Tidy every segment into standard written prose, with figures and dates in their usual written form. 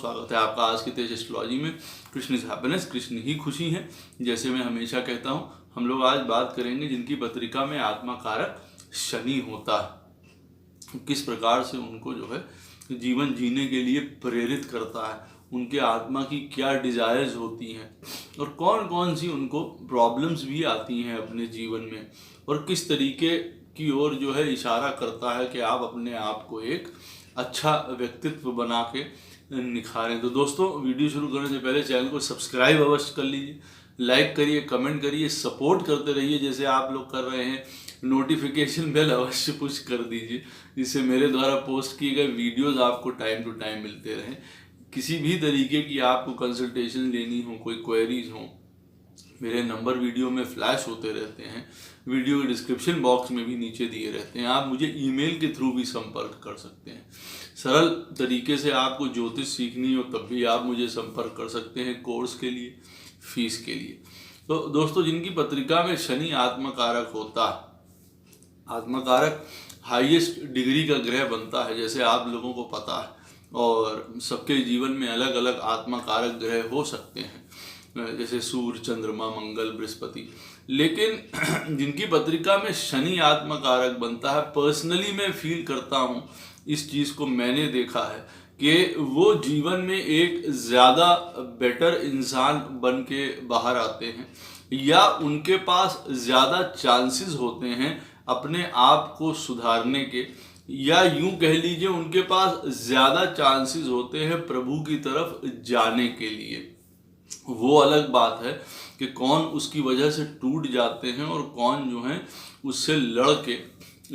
स्वागत है आपका आज के तेज एस्ट्रोलॉजी में। कृष्ण इज हैप्पीनेस, कृष्ण ही खुशी है। जैसे मैं हमेशा कहता हूँ, हम लोग आज बात करेंगे जिनकी पत्रिका में आत्मा कारक शनि होता है, किस प्रकार से उनको जो है जीवन जीने के लिए प्रेरित करता है, उनके आत्मा की क्या डिजायर्स होती हैं और कौन कौन सी उनको प्रॉब्लम्स भी आती हैं अपने जीवन में, और किस तरीके की ओर जो है इशारा करता है कि आप अपने आप को एक अच्छा व्यक्तित्व बना के निखारें। तो दोस्तों, वीडियो शुरू करने से पहले चैनल को सब्सक्राइब अवश्य कर लीजिए, लाइक करिए, कमेंट करिए, सपोर्ट करते रहिए जैसे आप लोग कर रहे हैं। नोटिफिकेशन बेल अवश्य पुश कर दीजिए जिससे मेरे द्वारा पोस्ट किए गए वीडियोस आपको टाइम टू टाइम मिलते रहें। किसी भी तरीके की आपको कंसल्टेशन लेनी हो, कोई क्वेरीज हो, मेरे नंबर वीडियो में फ्लैश होते रहते हैं, वीडियो के डिस्क्रिप्शन बॉक्स में भी नीचे दिए रहते हैं। आप मुझे ईमेल के थ्रू भी संपर्क कर सकते हैं। सरल तरीके से आपको ज्योतिष सीखनी हो तब भी आप मुझे संपर्क कर सकते हैं, कोर्स के लिए, फीस के लिए। तो दोस्तों, जिनकी पत्रिका में शनि आत्मकारक होता है, आत्मकारक हाईएस्ट डिग्री का ग्रह बनता है जैसे आप लोगों को पता है, और सबके जीवन में अलग अलग आत्मकारक ग्रह हो सकते हैं जैसे सूर्य, चंद्रमा, मंगल, बृहस्पति। लेकिन जिनकी पत्रिका में शनि आत्मकारक बनता है, पर्सनली मैं फील करता हूँ, इस चीज़ को मैंने देखा है कि वो जीवन में एक ज़्यादा बेटर इंसान बन के बाहर आते हैं, या उनके पास ज़्यादा चांसेस होते हैं अपने आप को सुधारने के, या यूं कह लीजिए उनके पास ज़्यादा चांसेस होते हैं प्रभु की तरफ जाने के लिए। वो अलग बात है कि कौन उसकी वजह से टूट जाते हैं और कौन जो है उससे लड़ के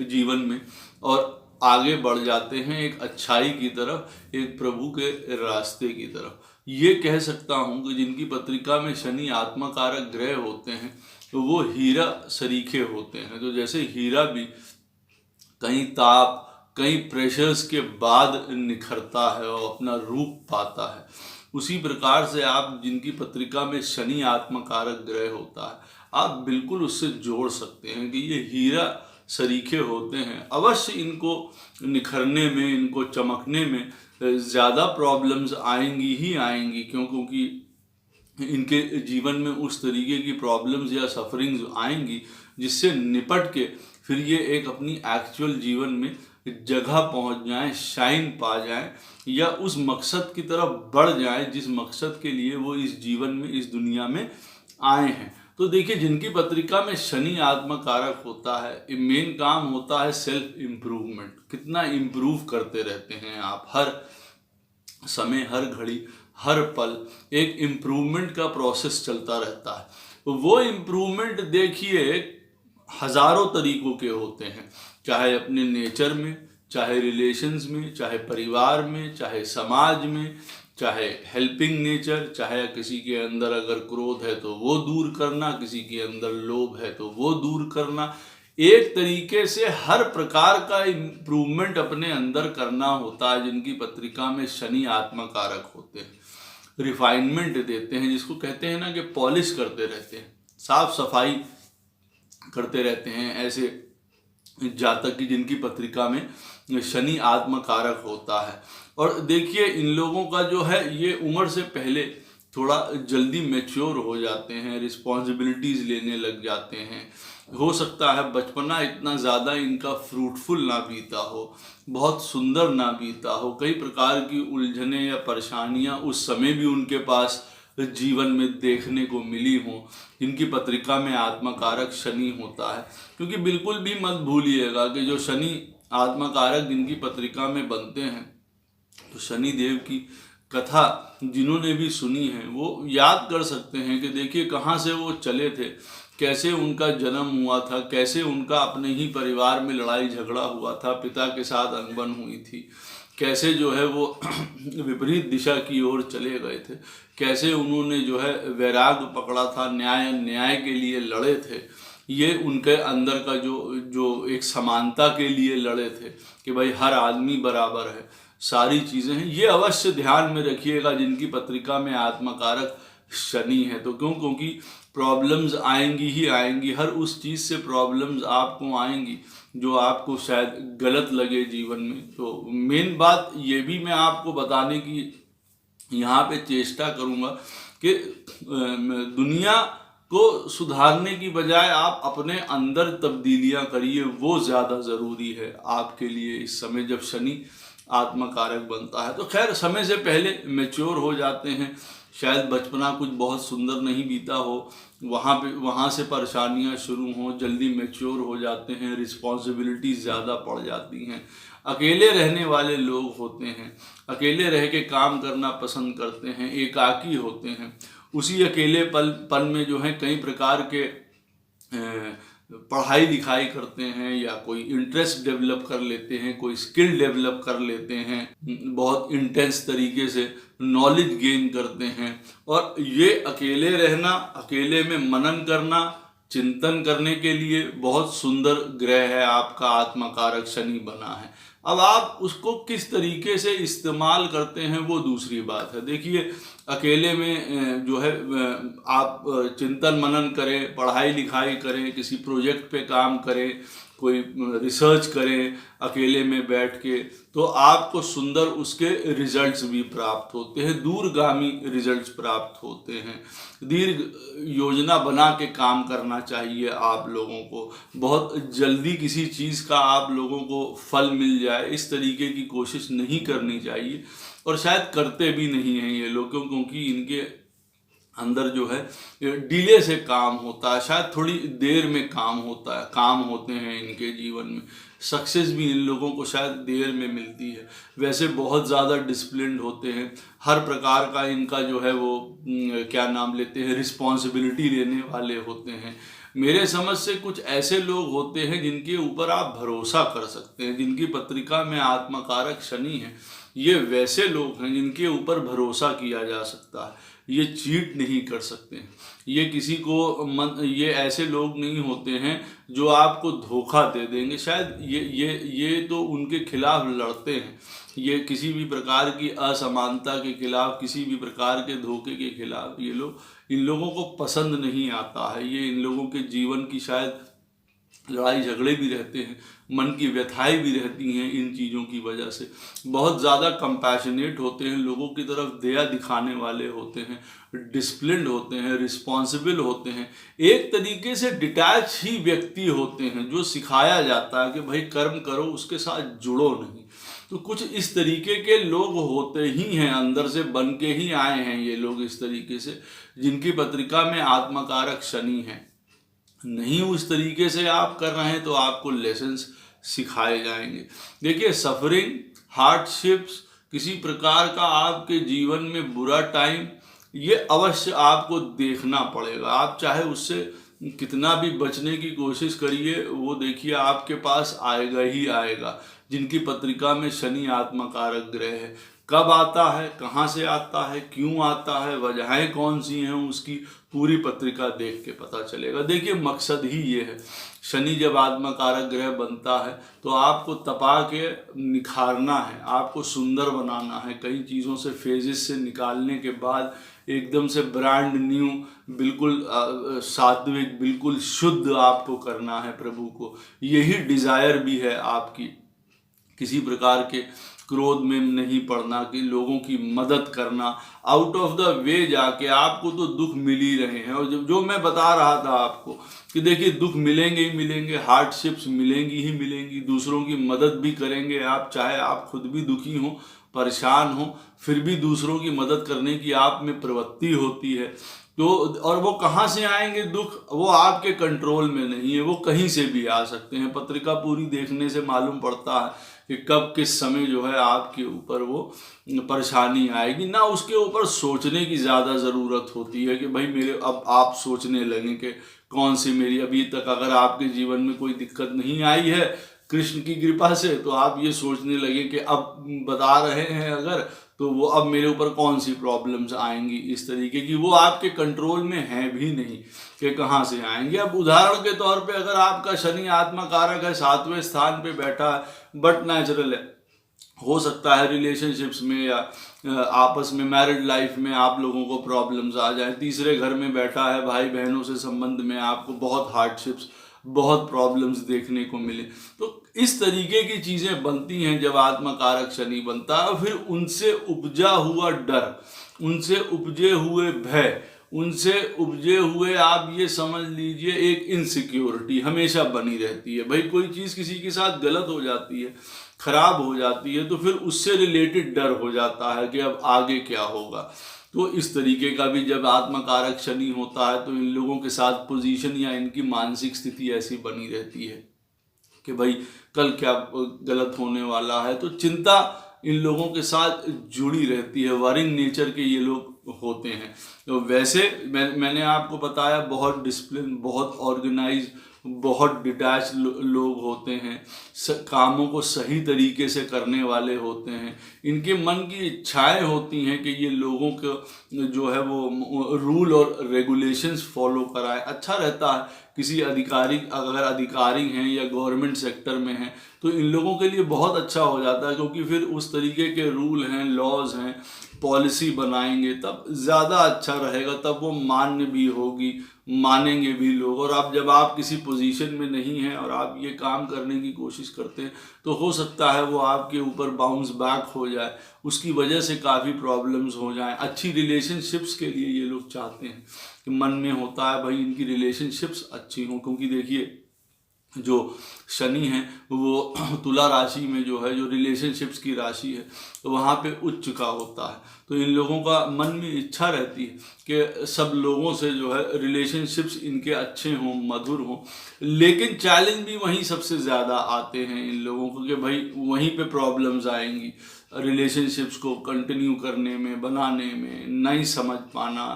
जीवन में और आगे बढ़ जाते हैं एक अच्छाई की तरफ, एक प्रभु के रास्ते की तरफ। ये कह सकता हूँ कि जिनकी पत्रिका में शनि आत्मकारक ग्रह होते हैं तो वो हीरा सरीखे होते हैं। तो जैसे हीरा भी कहीं ताप, कई प्रेशर्स के बाद निखरता है और अपना रूप पाता है, उसी प्रकार से आप जिनकी पत्रिका में शनि आत्मकारक ग्रह होता है, आप बिल्कुल उससे जोड़ सकते हैं कि ये हीरा सरीखे होते हैं। अवश्य इनको निखरने में, इनको चमकने में ज़्यादा प्रॉब्लम्स आएंगी ही आएंगी, क्योंकि इनके जीवन में उस तरीके की प्रॉब्लम्स या सफरिंग्स आएंगी जिससे निपट के फिर ये एक अपनी एक्चुअल जीवन में जगह पहुंच जाएं, शाइन पा जाएं, या उस मकसद की तरफ बढ़ जाएं जिस मकसद के लिए वो इस जीवन में, इस दुनिया में आए हैं। तो देखिए, जिनकी पत्रिका में शनि आत्मकारक होता है, मेन काम होता है सेल्फ इम्प्रूवमेंट। कितना इम्प्रूव करते रहते हैं आप, हर समय, हर घड़ी, हर पल एक इम्प्रूवमेंट का प्रोसेस चलता रहता है। तो वो इम्प्रूवमेंट देखिए हजारों तरीकों के होते हैं, चाहे अपने नेचर में, चाहे रिलेशंस में, चाहे परिवार में, चाहे समाज में, चाहे हेल्पिंग नेचर, चाहे किसी के अंदर अगर क्रोध है तो वो दूर करना, किसी के अंदर लोभ है तो वो दूर करना। एक तरीके से हर प्रकार का इम्प्रूवमेंट अपने अंदर करना होता है जिनकी पत्रिका में शनि आत्मकारक होते हैं। रिफाइनमेंट देते हैं, जिसको कहते हैं ना कि पॉलिश करते रहते हैं, साफ सफाई करते रहते हैं ऐसे जातक की जिनकी पत्रिका में शनि आत्मकारक होता है। और देखिए, इन लोगों का जो है ये उम्र से पहले थोड़ा जल्दी मैच्योर हो जाते हैं, रिस्पॉन्सिबिलिटीज़ लेने लग जाते हैं। हो सकता है बचपना इतना ज़्यादा इनका फ्रूटफुल ना बीता हो, बहुत सुंदर ना बीता हो, कई प्रकार की उलझनें या परेशानियां उस समय भी उनके पास जीवन में देखने को मिली हों जिनकी पत्रिका में आत्मकारक शनि होता है। क्योंकि बिल्कुल भी मत भूलिएगा कि जो शनि आत्मकारक जिनकी पत्रिका में बनते हैं, तो शनि देव की कथा जिन्होंने भी सुनी है वो याद कर सकते हैं कि देखिए कहाँ से वो चले थे, कैसे उनका जन्म हुआ था, कैसे उनका अपने ही परिवार में लड़ाई झगड़ा हुआ था, पिता के साथ अनबन हुई थी, कैसे जो है वो विपरीत दिशा की ओर चले गए थे, कैसे उन्होंने जो है वैराग्य पकड़ा था, न्याय के लिए लड़े थे। ये उनके अंदर का जो एक समानता के लिए लड़े थे कि भाई हर आदमी बराबर है, सारी चीज़ें हैं। ये अवश्य ध्यान में रखिएगा जिनकी पत्रिका में आत्मकारक शनि है। तो क्योंकि प्रॉब्लम्स आएंगी ही आएंगी, हर उस चीज़ से प्रॉब्लम्स आपको आएंगी जो आपको शायद गलत लगे जीवन में। तो मेन बात ये भी मैं आपको बताने की यहाँ पे चेष्टा करूँगा कि दुनिया को सुधारने की बजाय आप अपने अंदर तब्दीलियाँ करिए, वो ज़्यादा ज़रूरी है आपके लिए इस समय जब शनि आत्मकारक बनता है। तो खैर समय से पहले मैच्योर हो जाते हैं, शायद बचपना कुछ बहुत सुंदर नहीं बीता हो, वहाँ से परेशानियाँ शुरू हों, जल्दी मैच्योर हो जाते हैं, रिस्पॉन्सिबिलिटीज़ ज़्यादा पड़ जाती हैं, अकेले रहने वाले लोग होते हैं, अकेले रह के काम करना पसंद करते हैं, एकाकी होते हैं। उसी अकेले पल में जो है कई प्रकार के पढ़ाई लिखाई करते हैं या कोई इंटरेस्ट डेवलप कर लेते हैं, कोई स्किल डेवलप कर लेते हैं, बहुत इंटेंस तरीके से नॉलेज गेन करते हैं। और ये अकेले रहना, अकेले में मनन करना, चिंतन करने के लिए बहुत सुंदर ग्रह है आपका आत्मकारक शनि बना है। अब आप उसको किस तरीके से इस्तेमाल करते हैं वो दूसरी बात है। देखिए, अकेले में जो है आप चिंतन मनन करें, पढ़ाई लिखाई करें, किसी प्रोजेक्ट पे काम करें, कोई रिसर्च करें अकेले में बैठ के, तो आपको सुंदर उसके रिजल्ट्स भी प्राप्त होते हैं, दूरगामी रिजल्ट्स प्राप्त होते हैं। दीर्घ योजना बना के काम करना चाहिए आप लोगों को, बहुत जल्दी किसी चीज़ का आप लोगों को फल मिल जाए इस तरीके की कोशिश नहीं करनी चाहिए, और शायद करते भी नहीं हैं ये लोग, क्योंकि इनके अंदर जो है डिले से काम होता है, शायद थोड़ी देर में काम होते हैं इनके जीवन में, सक्सेस भी इन लोगों को शायद देर में मिलती है। वैसे बहुत ज़्यादा डिसिप्लिन्ड होते हैं, हर प्रकार का इनका जो है वो क्या नाम लेते हैं, रिस्पॉन्सिबिलिटी लेने वाले होते हैं। मेरे समझ से कुछ ऐसे लोग होते हैं जिनके ऊपर आप भरोसा कर सकते हैं, जिनकी पत्रिका में आत्मकारक शनि है। ये वैसे लोग हैं जिनके ऊपर भरोसा किया जा सकता है, ये चीट नहीं कर सकते हैं, ये किसी को ये ऐसे लोग नहीं होते हैं जो आपको धोखा दे देंगे। शायद ये तो उनके खिलाफ लड़ते हैं, ये किसी भी प्रकार की असमानता के खिलाफ, किसी भी प्रकार के धोखे के खिलाफ ये लोग, इन लोगों को पसंद नहीं आता है। ये इन लोगों के जीवन की शायद लड़ाई झगड़े भी रहते हैं, मन की व्यथाएं भी रहती हैं इन चीज़ों की वजह से। बहुत ज़्यादा कंपैशनेट होते हैं, लोगों की तरफ दया दिखाने वाले होते हैं, डिसिप्लिन्ड होते हैं, रिस्पॉन्सिबल होते हैं, एक तरीके से डिटैच ही व्यक्ति होते हैं, जो सिखाया जाता है कि भाई कर्म करो, उसके साथ जुड़ो नहीं। तो कुछ इस तरीके के लोग होते ही हैं, अंदर से बन के ही आए हैं ये लोग इस तरीके से, जिनकी पत्रिका में आत्मकारक शनि है। नहीं उस तरीके से आप कर रहे हैं तो आपको लेसन्स सिखाए जाएंगे। देखिए, सफरिंग, हार्डशिप्स, किसी प्रकार का आपके जीवन में बुरा टाइम, ये अवश्य आपको देखना पड़ेगा। आप चाहे उससे कितना भी बचने की कोशिश करिए, वो देखिए आपके पास आएगा ही आएगा। जिनकी पत्रिका में शनि आत्मकारक ग्रह है, कब आता है, कहाँ से आता है, क्यों आता है, वजहें कौन सी हैं, उसकी पूरी पत्रिका देख के पता चलेगा। देखिए, मकसद ही ये है, शनि जब आत्मकारक ग्रह बनता है तो आपको तपा के निखारना है, आपको सुंदर बनाना है, कई चीज़ों से, फेजेस से निकालने के बाद एकदम से ब्रांड न्यू, बिल्कुल सात्विक, बिल्कुल शुद्ध आपको करना है प्रभु को। यही डिज़ायर भी है आपकी, किसी प्रकार के क्रोध में नहीं पड़ना, कि लोगों की मदद करना, आउट ऑफ द वे जाके। आपको तो दुख मिल ही रहे हैं, और जो मैं बता रहा था आपको कि देखिए, दुख मिलेंगे ही मिलेंगे, हार्डशिप्स मिलेंगी ही मिलेंगी, दूसरों की मदद भी करेंगे आप, चाहे आप खुद भी दुखी हों, परेशान हो, फिर भी दूसरों की मदद करने की आप में प्रवृत्ति होती है। तो और वो कहाँ से आएंगे दुख, वो आपके कंट्रोल में नहीं है, वो कहीं से भी आ सकते हैं। पत्रिका पूरी देखने से मालूम पड़ता है कि कब किस समय जो है आपके ऊपर वो परेशानी आएगी ना। उसके ऊपर सोचने की ज़्यादा ज़रूरत होती है कि भाई मेरे, अब आप सोचने लगें कि कौन सी मेरी, अभी तक अगर आपके जीवन में कोई दिक्कत नहीं आई है कृष्ण की कृपा से, तो आप ये सोचने लगे कि अब बता रहे हैं अगर, तो वो अब मेरे ऊपर कौन सी प्रॉब्लम्स आएंगी इस तरीके की, वो आपके कंट्रोल में है भी नहीं कि कहाँ से आएंगे। अब उदाहरण के तौर पे, अगर आपका शनि आत्मकारक है, 7वें स्थान पे बैठा है, बट नेचुरल है, हो सकता है रिलेशनशिप्स में या आपस में, मैरिड लाइफ में आप लोगों को प्रॉब्लम्स आ जाए। तीसरे घर में बैठा है, भाई बहनों से संबंध में आपको बहुत हार्डशिप्स, बहुत प्रॉब्लम्स देखने को मिले। तो इस तरीके की चीजें बनती हैं जब आत्मकारक शनि बनता है। फिर उनसे उपजा हुआ डर, उनसे उपजे हुए भय, उनसे उपजे हुए आप ये समझ लीजिए एक इनसिक्योरिटी हमेशा बनी रहती है। भाई कोई चीज़ किसी के साथ गलत हो जाती है, खराब हो जाती है, तो फिर उससे रिलेटेड डर हो जाता है कि अब आगे क्या होगा। तो इस तरीके का भी जब आत्मकारक शनि होता है तो इन लोगों के साथ पोजीशन या इनकी मानसिक स्थिति ऐसी बनी रहती है कि भाई कल क्या गलत होने वाला है। तो चिंता इन लोगों के साथ जुड़ी रहती है, वरिंग नेचर के ये लोग होते हैं। तो वैसे मैंने आपको बताया बहुत डिसिप्लिन, बहुत ऑर्गेनाइज, बहुत डिटैच लोग होते हैं, कामों को सही तरीके से करने वाले होते हैं। इनके मन की इच्छाएं होती हैं कि ये लोगों को जो है वो रूल और रेगुलेशंस फॉलो कराए। अच्छा रहता है किसी अधिकारी, अगर अधिकारी हैं या गवर्नमेंट सेक्टर में हैं तो इन लोगों के लिए बहुत अच्छा हो जाता है, क्योंकि फिर उस तरीके के रूल हैं, लॉज हैं, पॉलिसी बनाएंगे तब ज़्यादा अच्छा रहेगा, तब वो मान्य भी होगी, मानेंगे भी लोग। और आप जब आप किसी पोजीशन में नहीं हैं और आप ये काम करने की कोशिश करते हैं तो हो सकता है वो आपके ऊपर बाउंस बैक हो जाए, उसकी वजह से काफ़ी प्रॉब्लम्स हो जाएं। अच्छी रिलेशनशिप्स के लिए ये लोग चाहते हैं कि मन में होता है भाई इनकी रिलेशनशिप्स अच्छी हों, क्योंकि देखिए जो शनि है वो तुला राशि में जो है, जो रिलेशनशिप्स की राशि है, तो वहाँ पे उच्च का होता है। तो इन लोगों का मन में इच्छा रहती है कि सब लोगों से जो है रिलेशनशिप्स इनके अच्छे हों, मधुर हों। लेकिन चैलेंज भी वहीं सबसे ज़्यादा आते हैं इन लोगों को कि भाई वहीं पे प्रॉब्लम्स आएंगी, रिलेशनशिप्स को कंटिन्यू करने में, बनाने में नहीं समझ पाना,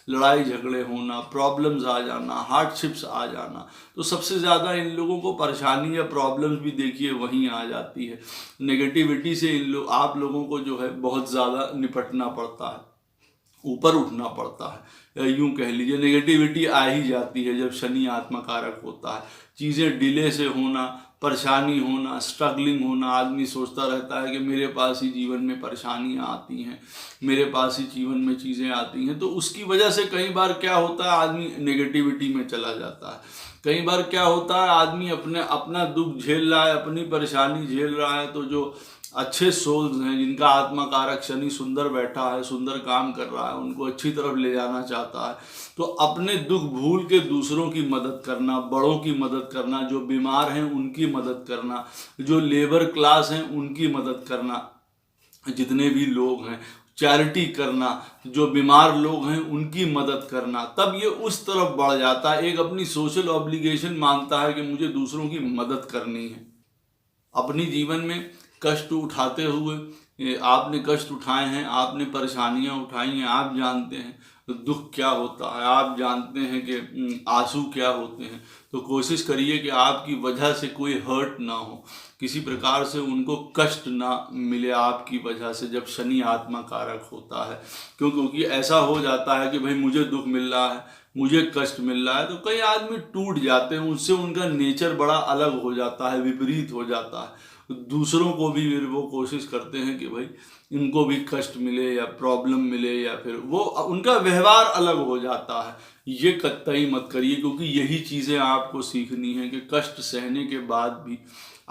लड़ाई झगड़े होना, प्रॉब्लम्स आ जाना, हार्डशिप्स आ जाना। तो सबसे ज़्यादा इन लोगों को परेशानी या प्रॉब्लम्स भी देखिए वहीं आ जाती है। नेगेटिविटी से आप लोगों को जो है बहुत ज़्यादा निपटना पड़ता है, ऊपर उठना पड़ता है। यूं कह लीजिए नेगेटिविटी आ ही जाती है जब शनि आत्मकारक होता है। चीज़ें डिले से होना, परेशानी होना, स्ट्रगलिंग होना, आदमी सोचता रहता है कि मेरे पास ही जीवन में परेशानियां आती हैं, मेरे पास ही जीवन में चीज़ें आती हैं। तो उसकी वजह से कई बार क्या होता है, आदमी नेगेटिविटी में चला जाता है। कई बार क्या होता है, आदमी अपना दुख झेल रहा है, अपनी परेशानी झेल रहा है, तो जो अच्छे सोल्स हैं जिनका आत्मकारक शनि सुंदर बैठा है, सुंदर काम कर रहा है, उनको अच्छी तरफ ले जाना चाहता है, तो अपने दुख भूल के दूसरों की मदद करना, बड़ों की मदद करना, जो बीमार हैं उनकी मदद करना, जो लेबर क्लास हैं उनकी मदद करना, जितने भी लोग हैं चैरिटी करना, जो बीमार लोग हैं उनकी मदद करना, तब ये उस तरफ बढ़ जाता है। एक अपनी सोशल ऑब्लिगेशन मानता है कि मुझे दूसरों की मदद करनी है। अपनी जीवन में कष्ट उठाते हुए आपने कष्ट उठाए हैं, आपने परेशानियां उठाई हैं, आप जानते हैं तो दुख क्या होता है, आप जानते हैं कि आंसू क्या होते हैं। तो कोशिश करिए कि आपकी वजह से कोई हर्ट ना हो, किसी प्रकार से उनको कष्ट ना मिले आपकी वजह से जब शनि आत्मा कारक होता है। क्योंकि ऐसा हो जाता है कि भाई मुझे दुख मिल रहा है, मुझे कष्ट मिल रहा है, तो कई आदमी टूट जाते हैं, उससे उनका नेचर बड़ा अलग हो जाता है, विपरीत हो जाता है। दूसरों को भी वो कोशिश करते हैं कि भाई इनको भी कष्ट मिले या प्रॉब्लम मिले, या फिर वो उनका व्यवहार अलग हो जाता है। ये कतई मत करिए, क्योंकि यही चीज़ें आपको सीखनी है कि कष्ट सहने के बाद भी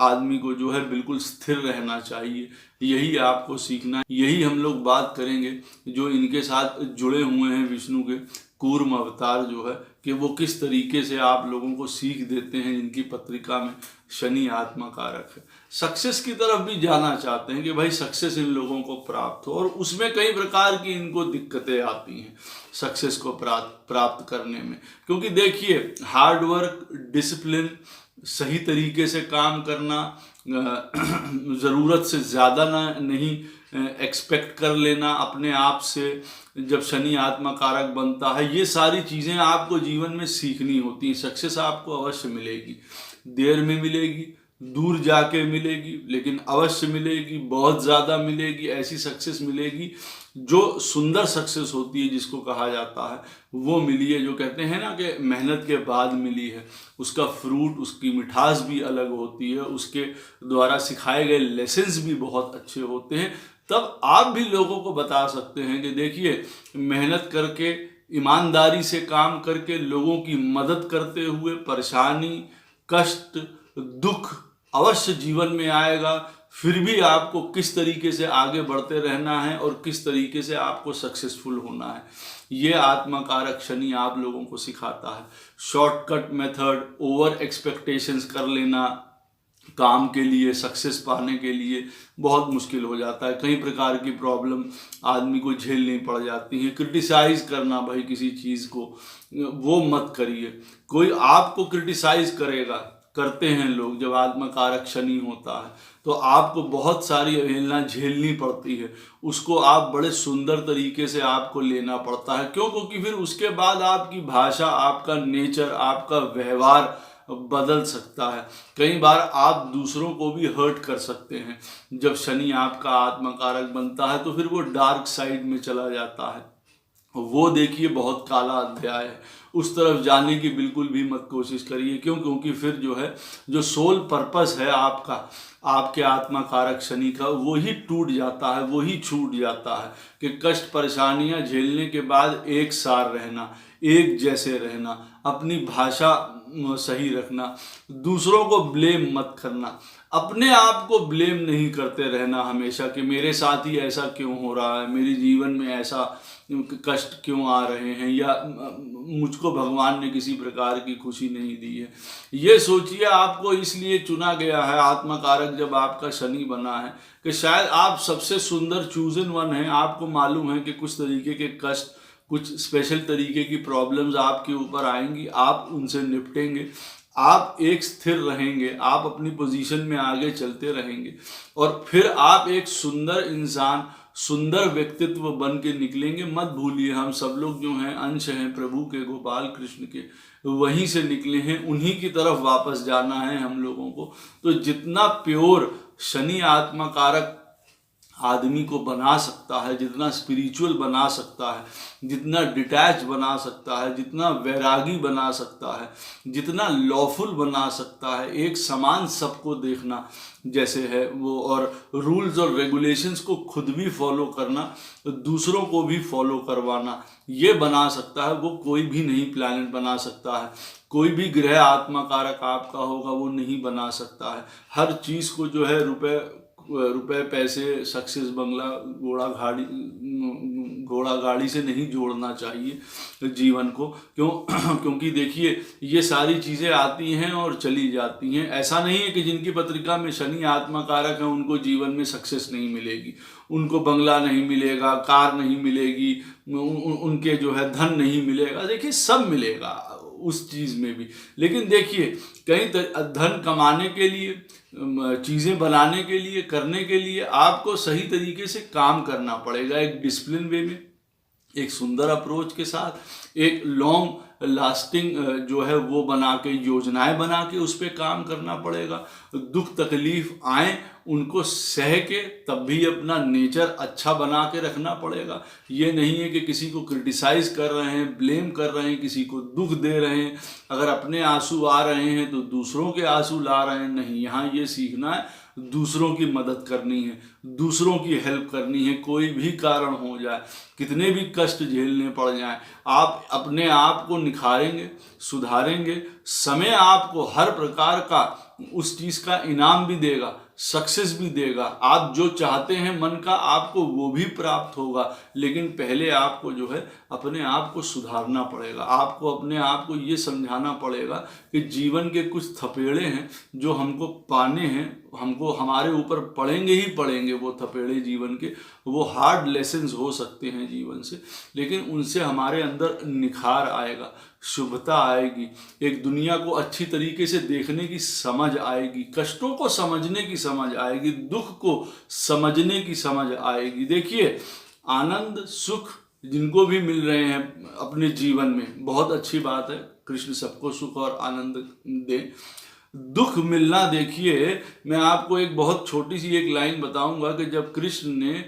आदमी को जो है बिल्कुल स्थिर रहना चाहिए। यही आपको सीखना है। यही हम लोग बात करेंगे जो इनके साथ जुड़े हुए हैं विष्णु के कूर्म अवतार जो है, कि वो किस तरीके से आप लोगों को सीख देते हैं। इनकी पत्रिका में शनि आत्मा कारक है, सक्सेस की तरफ भी जाना चाहते हैं कि भाई सक्सेस इन लोगों को प्राप्त हो, और उसमें कई प्रकार की इनको दिक्कतें आती हैं सक्सेस को प्राप्त करने में। क्योंकि देखिए हार्ड वर्क, डिसिप्लिन, सही तरीके से काम करना, ज़रूरत से ज़्यादा नहीं एक्सपेक्ट कर लेना अपने आप से, जब शनि आत्मा कारक बनता है, ये सारी चीज़ें आपको जीवन में सीखनी होती हैं। सक्सेस आपको अवश्य मिलेगी, देर में मिलेगी, दूर जाके मिलेगी, लेकिन अवश्य मिलेगी, बहुत ज़्यादा मिलेगी। ऐसी सक्सेस मिलेगी जो सुंदर सक्सेस होती है, जिसको कहा जाता है वो मिली है। जो कहते हैं ना कि मेहनत के बाद मिली है, उसका फ्रूट, उसकी मिठास भी अलग होती है, उसके द्वारा सिखाए गए लेसन्स भी बहुत अच्छे होते हैं। तब आप भी लोगों को बता सकते हैं कि देखिए मेहनत करके, ईमानदारी से काम करके, लोगों की मदद करते हुए, परेशानी, कष्ट, दुख अवश्य जीवन में आएगा। फिर भी आपको किस तरीके से आगे बढ़ते रहना है और किस तरीके से आपको सक्सेसफुल होना है, ये आत्मकारक शनि आप लोगों को सिखाता है। शॉर्टकट मेथड, ओवर एक्सपेक्टेशंस कर लेना काम के लिए, सक्सेस पाने के लिए बहुत मुश्किल हो जाता है। कई प्रकार की प्रॉब्लम आदमी को झेलनी पड़ जाती है। क्रिटिसाइज करना भाई किसी चीज़ को, वो मत करिए। कोई आपको क्रिटिसाइज करेगा, करते हैं लोग, जब आत्मकारक शनि होता है तो आपको बहुत सारी अवहेलना झेलनी पड़ती है। उसको आप बड़े सुंदर तरीके से आपको लेना पड़ता है। क्यों? क्योंकि फिर उसके बाद आपकी भाषा, आपका नेचर, आपका व्यवहार बदल सकता है। कई बार आप दूसरों को भी हर्ट कर सकते हैं। जब शनि आपका आत्मकारक बनता है तो फिर वो डार्क साइड में चला जाता है। वो देखिए बहुत काला अध्याय है, उस तरफ जाने की बिल्कुल भी मत कोशिश करिए। क्यों? क्योंकि फिर जो है, जो सोल पर्पस है आपका, आपके आत्मकारक शनि का, वो ही टूट जाता है, वो ही छूट जाता है। कि कष्ट परेशानियां झेलने के बाद एक सार रहना, एक जैसे रहना, अपनी भाषा सही रखना, दूसरों को ब्लेम मत करना, अपने आप को ब्लेम नहीं करते रहना हमेशा कि मेरे साथ ही ऐसा क्यों हो रहा है, मेरे जीवन में ऐसा कष्ट क्यों आ रहे हैं, या मुझको भगवान ने किसी प्रकार की खुशी नहीं दी है। ये सोचिए आपको इसलिए चुना गया है आत्मकारक जब आपका शनि बना है कि शायद आप सबसे सुंदर चूजन वन हैं। आपको मालूम है कि कुछ तरीके के कष्ट, कुछ स्पेशल तरीके की प्रॉब्लम्स आपके ऊपर आएंगी, आप उनसे निपटेंगे, आप एक स्थिर रहेंगे, आप अपनी पोजीशन में आगे चलते रहेंगे और फिर आप एक सुंदर इंसान, सुंदर व्यक्तित्व बन के निकलेंगे। मत भूलिए, हम सब लोग जो हैं अंश हैं प्रभु के, गोपाल कृष्ण के, वहीं से निकले हैं, उन्हीं की तरफ वापस जाना है हम लोगों को। तो जितना प्योर शनि आत्मकारक आदमी को बना सकता है, जितना स्पिरिचुअल बना सकता है, जितना डिटैच बना सकता है, जितना वैरागी बना सकता है, जितना लॉफुल बना सकता है, एक समान सबको देखना जैसे है वो, और रूल्स और रेगुलेशंस को खुद भी फॉलो करना, दूसरों को भी फॉलो करवाना, ये बना सकता है, वो कोई भी नहीं प्लैनेट बना सकता है। कोई भी ग्रह आत्मकारक आपका होगा वो नहीं बना सकता है। हर चीज़ को जो है रुपए पैसे, सक्सेस, बंगला, घोड़ा गाड़ी से नहीं जोड़ना चाहिए जीवन को। क्यों? क्योंकि देखिए ये सारी चीज़ें आती हैं और चली जाती हैं। ऐसा नहीं है कि जिनकी पत्रिका में शनि आत्मकारक है उनको जीवन में सक्सेस नहीं मिलेगी, उनको बंगला नहीं मिलेगा, कार नहीं मिलेगी, उनके जो है धन नहीं मिलेगा। देखिए सब मिलेगा उस चीज़ में भी, लेकिन देखिए कहीं धन कमाने के लिए, चीज़ें बनाने के लिए, करने के लिए आपको सही तरीके से काम करना पड़ेगा, एक डिसिप्लिन वे में, एक सुंदर अप्रोच के साथ, एक लॉन्ग लास्टिंग जो है वो बना के, योजनाएं बना के उस पर काम करना पड़ेगा। दुख तकलीफ आए उनको सह के तब भी अपना नेचर अच्छा बना के रखना पड़ेगा। ये नहीं है कि किसी को क्रिटिसाइज कर रहे हैं, ब्लेम कर रहे हैं, किसी को दुख दे रहे हैं, अगर अपने आंसू आ रहे हैं तो दूसरों के आंसू ला रहे हैं। नहीं, यहाँ ये सीखना है दूसरों की मदद करनी है, दूसरों की हेल्प करनी है। कोई भी कारण हो जाए, कितने भी कष्ट झेलने पड़ जाएं, आप अपने आप को निखारेंगे, सुधारेंगे। समय आपको हर प्रकार का उस चीज़ का इनाम भी देगा, सक्सेस भी देगा। आप जो चाहते हैं मन का आपको वो भी प्राप्त होगा, लेकिन पहले आपको जो है अपने आप को सुधारना पड़ेगा। आपको अपने आप को ये समझाना पड़ेगा कि जीवन के कुछ थपेड़े हैं जो हमको पाने हैं, हमको हमारे ऊपर पड़ेंगे ही पड़ेंगे। वो थपेड़े जीवन के, वो हार्ड लेसन्स हो सकते हैं जीवन से, लेकिन उनसे हमारे अंदर निखार आएगा, शुभता आएगी, एक दुनिया को अच्छी तरीके से देखने की समझ आएगी, कष्टों को समझने की समझ आएगी, दुख को समझने की समझ आएगी। देखिए आनंद सुख जिनको भी मिल रहे हैं अपने जीवन में, बहुत अच्छी बात है, कृष्ण सबको सुख और आनंद दे। दुख मिलना, देखिए मैं आपको एक बहुत छोटी सी एक लाइन बताऊंगा कि जब कृष्ण ने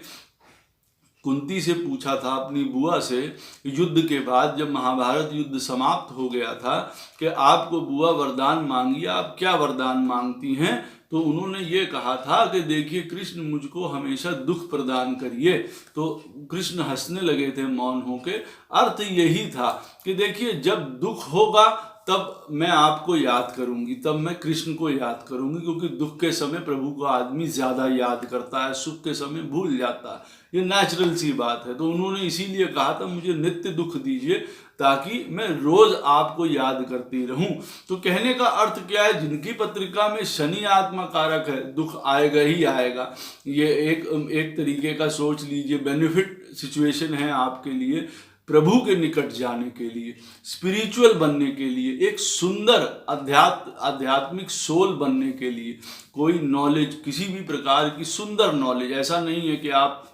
कुंती से पूछा था, अपनी बुआ से, युद्ध के बाद जब महाभारत युद्ध समाप्त हो गया था, कि आपको बुआ वरदान मांगिए, आप क्या वरदान मांगती हैं? तो उन्होंने ये कहा था कि देखिए कृष्ण मुझको हमेशा दुख प्रदान करिए। तो कृष्ण हंसने लगे थे मौन होके। अर्थ यही था कि देखिए जब दुख होगा तब मैं आपको याद करूंगी, तब मैं कृष्ण को याद करूंगी, क्योंकि दुख के समय प्रभु को आदमी ज़्यादा याद करता है, सुख के समय भूल जाता है, ये नेचुरल सी बात है। तो उन्होंने इसीलिए कहा था मुझे नित्य दुख दीजिए ताकि मैं रोज आपको याद करती रहूं। तो कहने का अर्थ क्या है, जिनकी पत्रिका में शनि आत्मा कारक है, दुख आएगा ही आएगा। ये एक तरीके का सोच लीजिए, बेनिफिट सिचुएशन है आपके लिए, प्रभु के निकट जाने के लिए, स्पिरिचुअल बनने के लिए, एक सुंदर आध्यात्मिक सोल बनने के लिए, कोई नॉलेज, किसी भी प्रकार की सुंदर नॉलेज, ऐसा नहीं है कि आप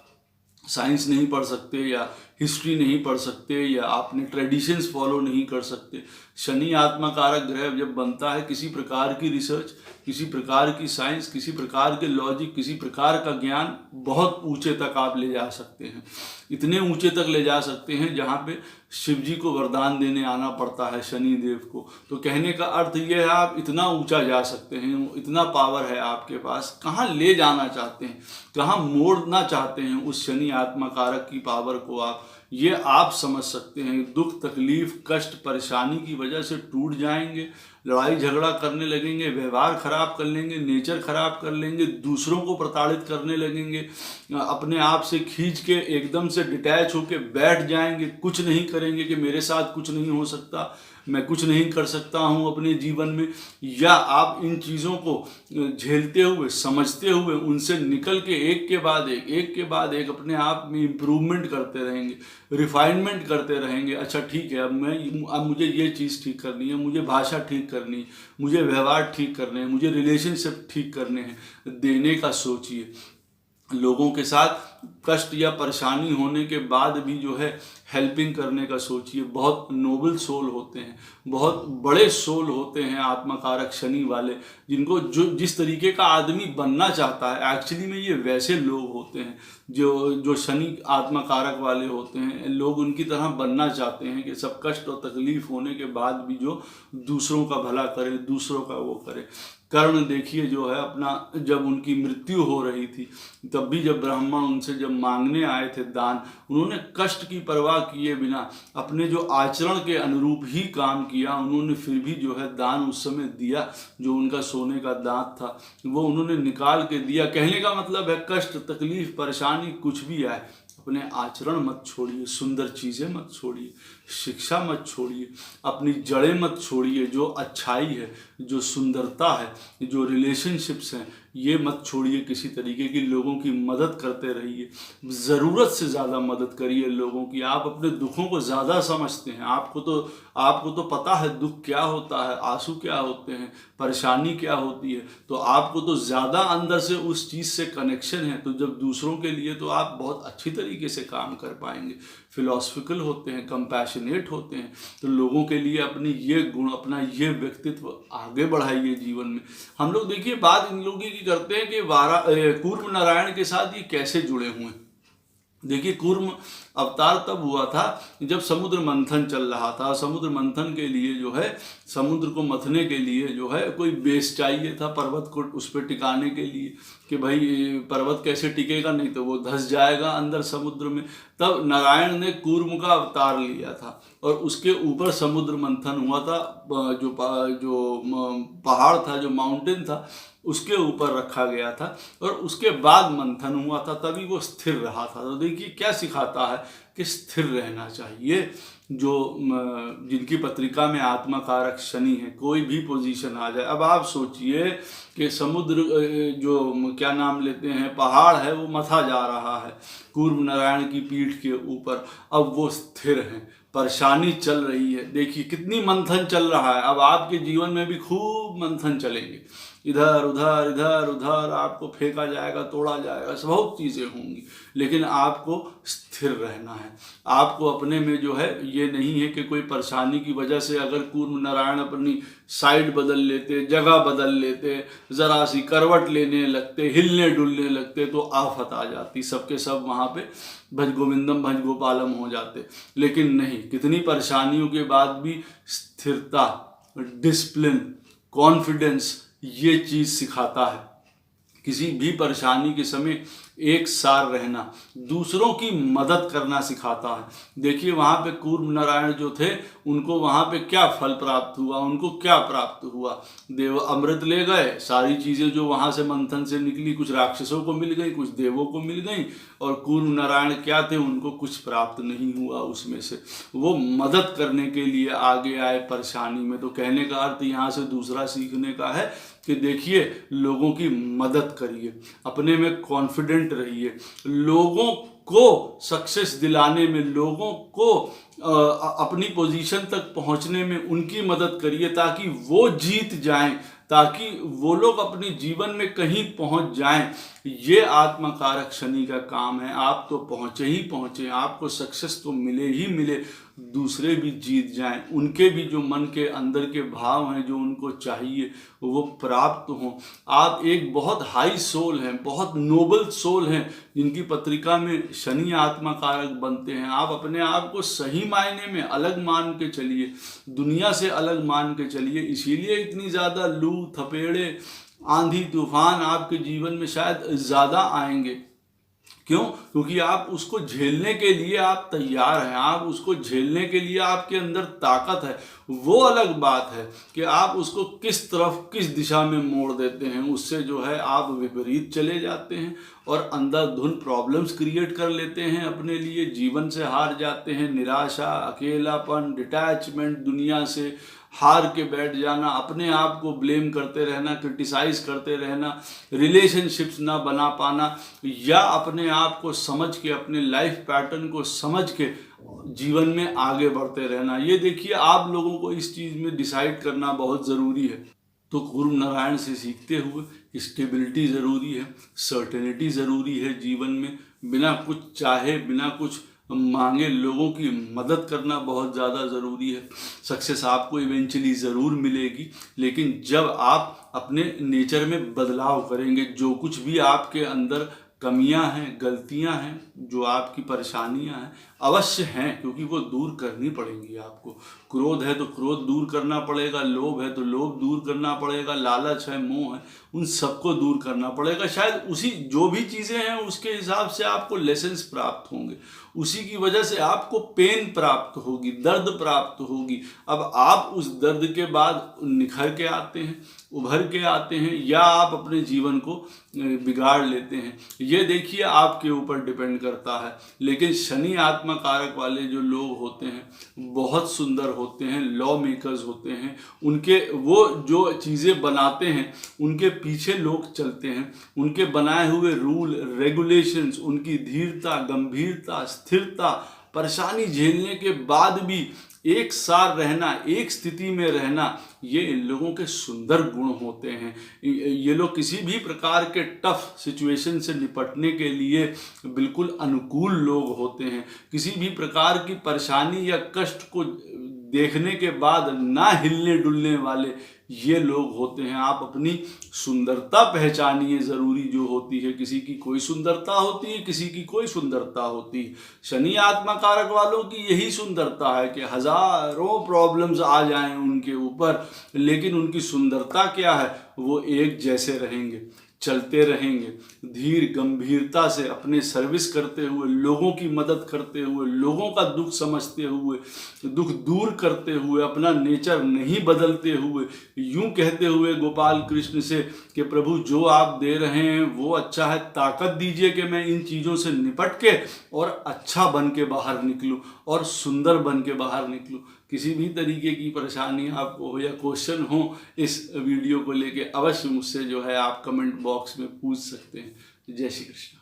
साइंस नहीं पढ़ सकते या हिस्ट्री नहीं पढ़ सकते या आपने ट्रेडिशंस फॉलो नहीं कर सकते। शनि आत्मा कारक ग्रह जब बनता है, किसी प्रकार की रिसर्च, किसी प्रकार की साइंस, किसी प्रकार के लॉजिक, किसी प्रकार का ज्ञान बहुत ऊंचे तक आप ले जा सकते हैं। इतने ऊंचे तक ले जा सकते हैं जहाँ पे शिव जी को वरदान देने आना पड़ता है शनि देव को। तो कहने का अर्थ यह है आप इतना ऊंचा जा सकते हैं, इतना पावर है आपके पास। कहाँ ले जाना चाहते हैं, कहाँ मोड़ना चाहते हैं उस शनि आत्मा कारक की पावर को ये आप समझ सकते हैं। दुख, तकलीफ, कष्ट, परेशानी की वजह से टूट जाएंगे, लड़ाई झगड़ा करने लगेंगे, व्यवहार खराब कर लेंगे, नेचर खराब कर लेंगे, दूसरों को प्रताड़ित करने लगेंगे, अपने आप से खींच के एकदम से डिटैच होके बैठ जाएंगे, कुछ नहीं करेंगे कि मेरे साथ कुछ नहीं हो सकता, मैं कुछ नहीं कर सकता हूँ अपने जीवन में। या आप इन चीज़ों को झेलते हुए, समझते हुए, उनसे निकल के एक के बाद एक अपने आप में इम्प्रूवमेंट करते रहेंगे, रिफाइनमेंट करते रहेंगे। अच्छा ठीक है, अब मुझे ये चीज़ ठीक करनी है, मुझे भाषा ठीक करनी है, मुझे व्यवहार ठीक करने हैं, मुझे रिलेशनशिप ठीक करने हैं, देने का सोचिए। लोगों के साथ कष्ट या परेशानी होने के बाद भी जो है हेल्पिंग करने का सोचिए। बहुत नोबल सोल होते हैं, बहुत बड़े सोल होते हैं आत्मकारक शनि वाले, जिनको जिस तरीके का आदमी बनना चाहता है, एक्चुअली में ये वैसे लोग होते हैं जो शनि आत्मकारक वाले होते हैं। लोग उनकी तरह बनना चाहते हैं कि सब कष्ट और तकलीफ होने के बाद भी जो दूसरों का भला करे, दूसरों का वो करे। कर्ण देखिए जो है अपना, जब उनकी मृत्यु हो रही थी तब भी जब ब्राह्मण उनसे जब मांगने आए थे दान, उन्होंने कष्ट की परवाह किए बिना अपने जो आचरण के अनुरूप ही काम किया। उन्होंने फिर भी जो है दान उस समय दिया, जो उनका सोने का दांत था वो उन्होंने निकाल के दिया। कहने का मतलब है कष्ट, तकलीफ, परेशानी कुछ भी आए, अपने आचरण मत छोड़िए, सुंदर चीज़ें मत छोड़िए, शिक्षा मत छोड़िए, अपनी जड़ें मत छोड़िए। जो अच्छाई है, जो सुंदरता है, जो रिलेशनशिप्स हैं, ये मत छोड़िए किसी तरीके की। लोगों की मदद करते रहिए, ज़रूरत से ज़्यादा मदद करिए लोगों की। आप अपने दुखों को ज़्यादा समझते हैं, आपको तो पता है दुख क्या होता है, आंसू क्या होते हैं, परेशानी क्या होती है, तो आपको तो ज़्यादा अंदर से उस चीज़ से कनेक्शन है। तो जब दूसरों के लिए तो आप बहुत अच्छी तरीके से काम कर पाएंगे। फिलॉसफिकल होते हैं, कंपैशनेट होते हैं, तो लोगों के लिए अपनी ये गुण, अपना ये व्यक्तित्व आगे बढ़ाइए जीवन में। हम लोग देखिए बात इन लोगों की करते हैं कि कूर्म नारायण के साथ ये कैसे जुड़े हुए हैं। देखिए कूर्म अवतार तब हुआ था जब समुद्र मंथन चल रहा था। समुद्र मंथन के लिए जो है, समुद्र को मथने के लिए जो है कोई बेस चाहिए था पर्वत को उस पर टिकाने के लिए, कि भाई पर्वत कैसे टिकेगा, नहीं तो वो धंस जाएगा अंदर समुद्र में। तब नारायण ने कूर्म का अवतार लिया था और उसके ऊपर समुद्र मंथन हुआ था। जो पहाड़ था, जो माउंटेन था, उसके ऊपर रखा गया था और उसके बाद मंथन हुआ था, तभी वो स्थिर रहा था। तो देखिए क्या सिखाता है कि स्थिर रहना चाहिए। जो जिनकी पत्रिका में आत्मा कारक शनि है, कोई भी पोजीशन आ जाए। अब आप सोचिए कि समुद्र जो क्या नाम लेते हैं, पहाड़ है, वो मथा जा रहा है कूर्म नारायण की पीठ के ऊपर, अब वो स्थिर हैं, परेशानी चल रही है। देखिए कितनी मंथन चल रहा है। अब आपके जीवन में भी खूब मंथन चलेंगे, इधर उधर इधर उधर आपको फेंका जाएगा, तोड़ा जाएगा, बहुत चीज़ें होंगी, लेकिन आपको स्थिर रहना है। आपको अपने में जो है ये नहीं है कि कोई परेशानी की वजह से अगर कूर्म नारायण अपनी साइड बदल लेते, जगह बदल लेते, ज़रा सी करवट लेने लगते, हिलने डुलने लगते, तो आफत आ जाती, सबके सब वहाँ पे भज गोविंदम भज गोपालम हो जाते। लेकिन नहीं, कितनी परेशानियों के बाद भी स्थिरता, डिसिप्लिन, कॉन्फिडेंस, ये चीज़ सिखाता है। किसी भी परेशानी के समय एक सार रहना, दूसरों की मदद करना सिखाता है। देखिए वहाँ पे कूर्म नारायण जो थे, उनको वहाँ पे क्या फल प्राप्त हुआ, उनको क्या प्राप्त हुआ। देव अमृत ले गए, सारी चीज़ें जो वहाँ से मंथन से निकली कुछ राक्षसों को मिल गई, कुछ देवों को मिल गई, और कूर्म नारायण क्या थे उनको कुछ प्राप्त नहीं हुआ उसमें से। वो मदद करने के लिए आगे आए परेशानी में। तो कहने का अर्थ यहाँ से दूसरा सीखने का है कि देखिए, लोगों की मदद करिए, अपने में कॉन्फिडेंट रहिए, लोगों को सक्सेस दिलाने में, लोगों को अपनी पोजीशन तक पहुंचने में उनकी मदद करिए, ताकि वो जीत जाएं, ताकि वो लोग अपने जीवन में कहीं पहुंच जाएं। ये आत्मकारक शनि का काम है। आप तो पहुंचे ही पहुंचे, आपको सक्सेस तो मिले ही मिले, दूसरे भी जीत जाएं, उनके भी जो मन के अंदर के भाव हैं, जो उनको चाहिए वो प्राप्त हों। आप एक बहुत हाई सोल हैं, बहुत नोबल सोल हैं, जिनकी पत्रिका में शनि आत्मकारक बनते हैं। आप अपने आप को सही मायने में अलग मान के चलिए, दुनिया से अलग मान के चलिए। इसीलिए इतनी ज़्यादा लू थपेड़े, आंधी तूफान आपके जीवन में शायद ज़्यादा आएंगे। क्यों? क्योंकि आप उसको झेलने के लिए आप तैयार हैं, आप उसको झेलने के लिए आपके अंदर ताकत है। वो अलग बात है कि आप उसको किस तरफ, किस दिशा में मोड़ देते हैं। उससे जो है आप विपरीत चले जाते हैं और अंधाधुन प्रॉब्लम्स क्रिएट कर लेते हैं अपने लिए, जीवन से हार जाते हैं। निराशा, अकेलापन, डिटैचमेंट, दुनिया से हार के बैठ जाना, अपने आप को ब्लेम करते रहना, क्रिटिसाइज करते रहना, रिलेशनशिप्स ना बना पाना, या अपने आप को समझ के, अपने लाइफ पैटर्न को समझ के जीवन में आगे बढ़ते रहना। ये देखिए, आप लोगों को इस चीज़ में डिसाइड करना बहुत ज़रूरी है। तो कूर्म नारायण से सीखते हुए स्टेबिलिटी ज़रूरी है, सर्टेनिटी ज़रूरी है जीवन में। बिना कुछ चाहे, बिना कुछ मांगे लोगों की मदद करना बहुत ज़्यादा ज़रूरी है। सक्सेस आपको इवेंचुअली ज़रूर मिलेगी, लेकिन जब आप अपने नेचर में बदलाव करेंगे, जो कुछ भी आपके अंदर कमियां हैं, गलतियां हैं, जो आपकी परेशानियां हैं, अवश्य हैं, क्योंकि वो दूर करनी पड़ेंगी आपको। क्रोध है तो क्रोध दूर करना पड़ेगा, लोभ है तो लोभ दूर करना पड़ेगा, लालच है, मोह है, उन सबको दूर करना पड़ेगा। शायद उसी जो भी चीज़ें हैं उसके हिसाब से आपको लेसन्स प्राप्त होंगे, उसी की वजह से आपको पेन प्राप्त होगी, दर्द प्राप्त होगी। अब आप उस दर्द के बाद निखर के आते हैं, उभर के आते हैं, या आप अपने जीवन को बिगाड़ लेते हैं, ये देखिए आपके ऊपर डिपेंड करता है। लेकिन शनि आत्मकारक वाले जो लोग होते हैं बहुत सुंदर होते हैं, लॉ मेकर्स होते हैं। उनके वो जो चीज़ें बनाते हैं उनके पीछे लोग चलते हैं, उनके बनाए हुए रूल रेगुलेशंस, उनकी धीरता, गंभीरता, स्थिरता, परेशानी झेलने के बाद भी एक साथ रहना, एक स्थिति में रहना, ये इन लोगों के सुंदर गुण होते हैं। ये लोग किसी भी प्रकार के टफ सिचुएशन से निपटने के लिए बिल्कुल अनुकूल लोग होते हैं। किसी भी प्रकार की परेशानी या कष्ट को देखने के बाद ना हिलने डुलने वाले ये लोग होते हैं। आप अपनी सुंदरता पहचानिए, ज़रूरी जो होती है। किसी की कोई सुंदरता होती है, किसी की कोई सुंदरता होती है। शनि आत्मकारक वालों की यही सुंदरता है कि हजारों प्रॉब्लम्स आ जाएं उनके ऊपर, लेकिन उनकी सुंदरता क्या है, वो एक जैसे रहेंगे, चलते रहेंगे, धीर गंभीरता से अपने सर्विस करते हुए, लोगों की मदद करते हुए, लोगों का दुख समझते हुए, दुख दूर करते हुए, अपना नेचर नहीं बदलते हुए, यूं कहते हुए गोपाल कृष्ण से कि प्रभु जो आप दे रहे हैं वो अच्छा है, ताकत दीजिए कि मैं इन चीज़ों से निपट के और अच्छा बन के बाहर निकलूं और सुंदर बन के बाहर निकलूं। किसी भी तरीके की परेशानी आपको हो या क्वेश्चन हो इस वीडियो को लेके, अवश्य मुझसे जो है आप कमेंट बॉक्स में पूछ सकते हैं। जय श्री कृष्ण।